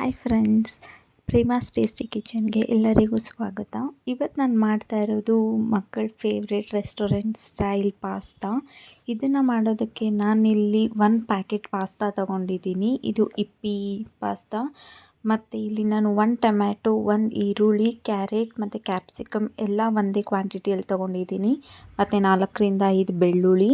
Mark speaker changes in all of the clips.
Speaker 1: Hi friends, ಪ್ರೇಮಾಸ್ tasty ಕಿಚನ್ಗೆ ಎಲ್ಲರಿಗೂ ಸ್ವಾಗತ. ಇವತ್ತು ನಾನು ಮಾಡ್ತಾ ಇರೋದು ಮಕ್ಕಳ ಫೇವ್ರೆಟ್ ರೆಸ್ಟೋರೆಂಟ್ ಸ್ಟೈಲ್ ಪಾಸ್ತಾ. ಇದನ್ನು ಮಾಡೋದಕ್ಕೆ ನಾನಿಲ್ಲಿ 1 ಪ್ಯಾಕೆಟ್ ಪಾಸ್ತಾ ತೊಗೊಂಡಿದ್ದೀನಿ. ಇದು ಇಪ್ಪಿ ಪಾಸ್ತಾ. ಮತ್ತು ಇಲ್ಲಿ ನಾನು 1 ಟೊಮ್ಯಾಟೊ, 1 ಈರುಳ್ಳಿ, ಕ್ಯಾರೆಟ್ ಮತ್ತು ಕ್ಯಾಪ್ಸಿಕಮ್ ಎಲ್ಲ ಒಂದೇ ಕ್ವಾಂಟಿಟಿಯಲ್ಲಿ ತೊಗೊಂಡಿದ್ದೀನಿ. ಮತ್ತು 4ರಿಂದ 5 ಬೆಳ್ಳುಳ್ಳಿ.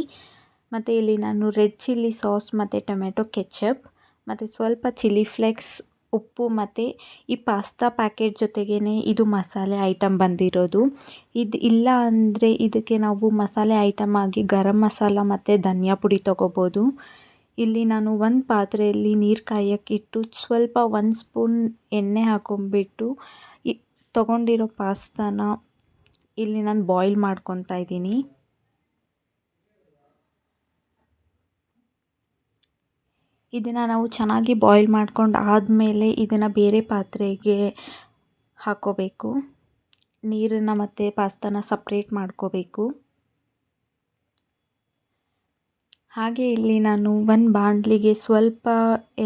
Speaker 1: ಮತ್ತು ಇಲ್ಲಿ ನಾನು ರೆಡ್ ಚಿಲ್ಲಿ ಸಾಸ್ ಮತ್ತು ಟೊಮೆಟೊ ಕೆಚಪ್ ಮತ್ತು ಸ್ವಲ್ಪ ಚಿಲ್ಲಿ ಫ್ಲೇಕ್ಸ್, ಉಪ್ಪು ಮತ್ತು ಈ ಪಾಸ್ತಾ ಪ್ಯಾಕೆಟ್ ಜೊತೆಗೇ ಇದು ಮಸಾಲೆ ಐಟಮ್ ಬಂದಿರೋದು. ಇದು ಇಲ್ಲ ಅಂದರೆ ಇದಕ್ಕೆ ನಾವು ಮಸಾಲೆ ಐಟಮ್ ಆಗಿ ಗರಂ ಮಸಾಲ ಮತ್ತು ಧನಿಯಾ ಪುಡಿ ತೊಗೋಬೋದು. ಇಲ್ಲಿ ನಾನು ಒಂದು ಪಾತ್ರೆಯಲ್ಲಿ ನೀರು ಕಾಯೋಕ್ಕಿಟ್ಟು ಸ್ವಲ್ಪ 1 ಸ್ಪೂನ್ ಎಣ್ಣೆ ಹಾಕೊಂಡ್ಬಿಟ್ಟು ತೊಗೊಂಡಿರೋ ಪಾಸ್ತಾನ ಇಲ್ಲಿ ನಾನು ಬಾಯ್ಲ್ ಮಾಡ್ಕೊತಾ ಇದ್ದೀನಿ. ಇದನ್ನು ನಾವು ಚೆನ್ನಾಗಿ ಬಾಯ್ಲ್ ಮಾಡ್ಕೊಂಡು ಆದಮೇಲೆ ಇದನ್ನು ಬೇರೆ ಪಾತ್ರೆಗೆ ಹಾಕ್ಕೋಬೇಕು. ನೀರನ್ನು ಮತ್ತು ಪಾಸ್ತಾನ ಸಪ್ರೇಟ್ ಮಾಡ್ಕೋಬೇಕು. ಹಾಗೆ ಇಲ್ಲಿ ನಾನು ಒಂದು ಬಾಣಲಿಗೆ ಸ್ವಲ್ಪ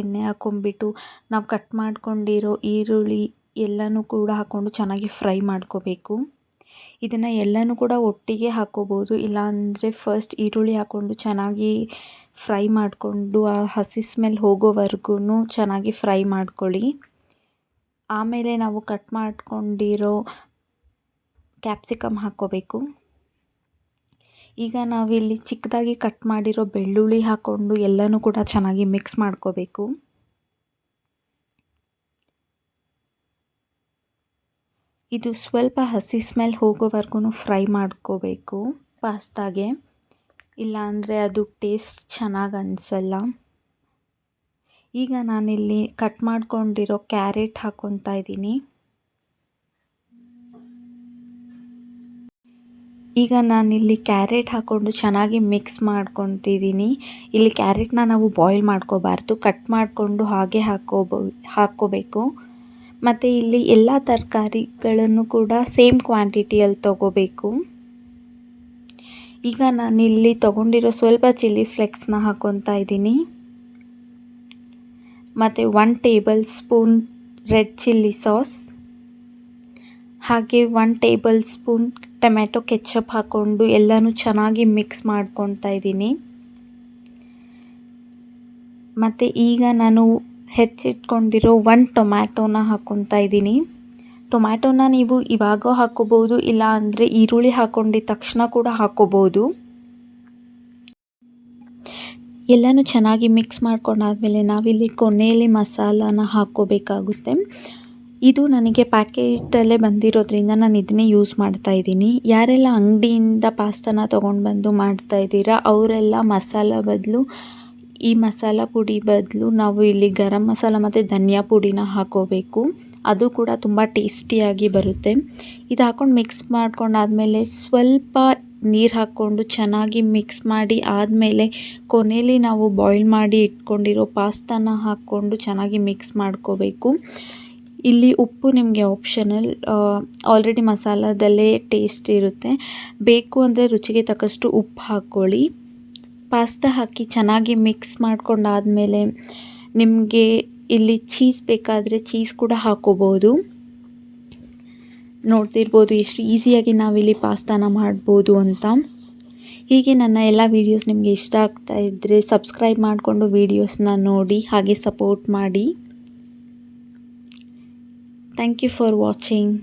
Speaker 1: ಎಣ್ಣೆ ಹಾಕ್ಕೊಂಬಿಟ್ಟು ನಾವು ಕಟ್ ಮಾಡ್ಕೊಂಡಿರೋ ಈರುಳ್ಳಿ ಎಲ್ಲನೂ ಕೂಡ ಹಾಕ್ಕೊಂಡು ಚೆನ್ನಾಗಿ ಫ್ರೈ ಮಾಡ್ಕೋಬೇಕು. ಇದನ್ನು ಎಲ್ಲನೂ ಕೂಡ ಒಟ್ಟಿಗೆ ಹಾಕ್ಕೋಬೋದು, ಇಲ್ಲಾಂದರೆ ಫಸ್ಟ್ ಈರುಳ್ಳಿ ಹಾಕ್ಕೊಂಡು ಚೆನ್ನಾಗಿ ಫ್ರೈ ಮಾಡಿಕೊಂಡು ಆ ಹಸಿ ಸ್ಮೆಲ್ ಹೋಗೋವರೆಗೂ ಚೆನ್ನಾಗಿ ಫ್ರೈ ಮಾಡ್ಕೊಳ್ಳಿ. ಆಮೇಲೆ ನಾವು ಕಟ್ ಮಾಡ್ಕೊಂಡಿರೋ ಕ್ಯಾಪ್ಸಿಕಮ್ ಹಾಕ್ಕೋಬೇಕು. ಈಗ ನಾವಿಲ್ಲಿ ಚಿಕ್ಕದಾಗಿ ಕಟ್ ಮಾಡಿರೋ ಬೆಳ್ಳುಳ್ಳಿ ಹಾಕ್ಕೊಂಡು ಎಲ್ಲನೂ ಕೂಡ ಚೆನ್ನಾಗಿ ಮಿಕ್ಸ್ ಮಾಡ್ಕೋಬೇಕು. ಇದು ಸ್ವಲ್ಪ ಹಸಿ ಸ್ಮೆಲ್ ಹೋಗೋವರೆಗೂ ಫ್ರೈ ಮಾಡ್ಕೋಬೇಕು ಪಾಸ್ತಾಗೆ, ಇಲ್ಲಾಂದರೆ ಅದು ಟೇಸ್ಟ್ ಚೆನ್ನಾಗಿ ಅನಿಸಲ್ಲ. ಈಗ ನಾನಿಲ್ಲಿ ಕಟ್ ಮಾಡ್ಕೊಂಡಿರೋ ಕ್ಯಾರೆಟ್ ಹಾಕ್ಕೊತಾ ಇದ್ದೀನಿ. ಈಗ ನಾನಿಲ್ಲಿ ಕ್ಯಾರೆಟ್ ಹಾಕ್ಕೊಂಡು ಚೆನ್ನಾಗಿ ಮಿಕ್ಸ್ ಮಾಡ್ಕೊತಿದ್ದೀನಿ. ಇಲ್ಲಿ ಕ್ಯಾರೆಟ್ನ ನಾವು ಬಾಯ್ಲ್ ಮಾಡ್ಕೋಬಾರ್ದು, ಕಟ್ ಮಾಡಿಕೊಂಡು ಹಾಗೆ ಹಾಕ್ಕೋಬೇಕು. ಮತ್ತು ಇಲ್ಲಿ ಎಲ್ಲ ತರಕಾರಿಗಳನ್ನು ಕೂಡ ಸೇಮ್ ಕ್ವಾಂಟಿಟಿಯಲ್ಲಿ ತೊಗೋಬೇಕು. ಈಗ ನಾನಿಲ್ಲಿ ತೊಗೊಂಡಿರೋ ಸ್ವಲ್ಪ ಚಿಲ್ಲಿ ಫ್ಲೇಕ್ಸ್ನ ಹಾಕ್ಕೊತಾ ಇದ್ದೀನಿ. ಮತ್ತು 1 table spoon red chilli sauce, ಹಾಗೆ 1 ಟೇಬಲ್ ಸ್ಪೂನ್ ಟೊಮ್ಯಾಟೊ ಕೆಚಪ್ ಹಾಕ್ಕೊಂಡು ಎಲ್ಲನೂ ಚೆನ್ನಾಗಿ ಮಿಕ್ಸ್ ಮಾಡ್ಕೊತಾ ಇದ್ದೀನಿ. ಮತ್ತು ಈಗ ನಾನು ಹೆಚ್ಚಿಟ್ಕೊಂಡಿರೋ 1 ಟೊಮ್ಯಾಟೊನ ಹಾಕ್ಕೊತಾ ಇದ್ದೀನಿ. ಟೊಮ್ಯಾಟೊನ ನೀವು ಇವಾಗ ಹಾಕ್ಕೋಬೋದು, ಇಲ್ಲ ಅಂದರೆ ಈರುಳ್ಳಿ ಹಾಕ್ಕೊಂಡಿದ್ದ ತಕ್ಷಣ ಕೂಡ ಹಾಕ್ಕೋಬೋದು. ಎಲ್ಲನೂ ಚೆನ್ನಾಗಿ ಮಿಕ್ಸ್ ಮಾಡ್ಕೊಂಡಾದಮೇಲೆ ನಾವಿಲ್ಲಿ ಕೊನೆಯಲ್ಲಿ ಮಸಾಲಾನ ಹಾಕ್ಕೋಬೇಕಾಗುತ್ತೆ. ಇದು ನನಗೆ ಪ್ಯಾಕೆಟಲ್ಲೇ ಬಂದಿರೋದ್ರಿಂದ ನಾನು ಇದನ್ನೇ ಯೂಸ್ ಮಾಡ್ತಾ ಇದ್ದೀನಿ. ಯಾರೆಲ್ಲ ಅಂಗಡಿಯಿಂದ ಪಾಸ್ತಾನ ತೊಗೊಂಡು ಬಂದು ಮಾಡ್ತಾಯಿದ್ದೀರಾ ಅವರೆಲ್ಲ ಮಸಾಲ ಬದಲು ಈ ಮಸಾಲ ಪುಡಿ ಬದಲು ನಾವು ಇಲ್ಲಿ ಗರಂ ಮಸಾಲ ಮತ್ತು ಧನಿಯಾ ಪುಡಿನ ಹಾಕ್ಕೋಬೇಕು. ಅದು ಕೂಡ ತುಂಬ ಟೇಸ್ಟಿಯಾಗಿ ಬರುತ್ತೆ. ಇದು ಹಾಕ್ಕೊಂಡು ಮಿಕ್ಸ್ ಮಾಡ್ಕೊಂಡಾದಮೇಲೆ ಸ್ವಲ್ಪ ನೀರು ಹಾಕ್ಕೊಂಡು ಚೆನ್ನಾಗಿ ಮಿಕ್ಸ್ ಮಾಡಿ ಆದಮೇಲೆ ಕೊನೆಯಲ್ಲಿ ನಾವು ಬಾಯ್ಲ್ ಮಾಡಿ ಇಟ್ಕೊಂಡಿರೋ ಪಾಸ್ತಾನ ಹಾಕ್ಕೊಂಡು ಚೆನ್ನಾಗಿ ಮಿಕ್ಸ್ ಮಾಡ್ಕೋಬೇಕು. ಇಲ್ಲಿ ಉಪ್ಪು ನಿಮಗೆ ಆಪ್ಷನಲ್, ಆಲ್ರೆಡಿ ಮಸಾಲದಲ್ಲೇ ಟೇಸ್ಟ್ ಇರುತ್ತೆ. ಬೇಕು ಅಂದರೆ ರುಚಿಗೆ ತಕ್ಕಷ್ಟು ಉಪ್ಪು ಹಾಕ್ಕೊಳ್ಳಿ. ಪಾಸ್ತಾ ಹಾಕಿ ಚೆನ್ನಾಗಿ ಮಿಕ್ಸ್ ಮಾಡ್ಕೊಂಡಾದಮೇಲೆ ನಿಮಗೆ ಇಲ್ಲಿ ಚೀಸ್ ಬೇಕಾದರೆ ಚೀಸ್ ಕೂಡ ಹಾಕ್ಕೋಬೋದು. ನೋಡ್ತಿರ್ಬೋದು ಎಷ್ಟು ಈಸಿಯಾಗಿ ನಾವಿಲ್ಲಿ ಪಾಸ್ತಾನ ಮಾಡ್ಬೋದು ಅಂತ. ಹೀಗೆ ನನ್ನ ಎಲ್ಲ ವೀಡಿಯೋಸ್ ನಿಮಗೆ ಇಷ್ಟ ಆಗ್ತಾ ಇದ್ದರೆ ಸಬ್ಸ್ಕ್ರೈಬ್ ಮಾಡಿಕೊಂಡು ವೀಡಿಯೋಸ್ನ ನೋಡಿ ಹಾಗೆ ಸಪೋರ್ಟ್ ಮಾಡಿ. Thank you for watching.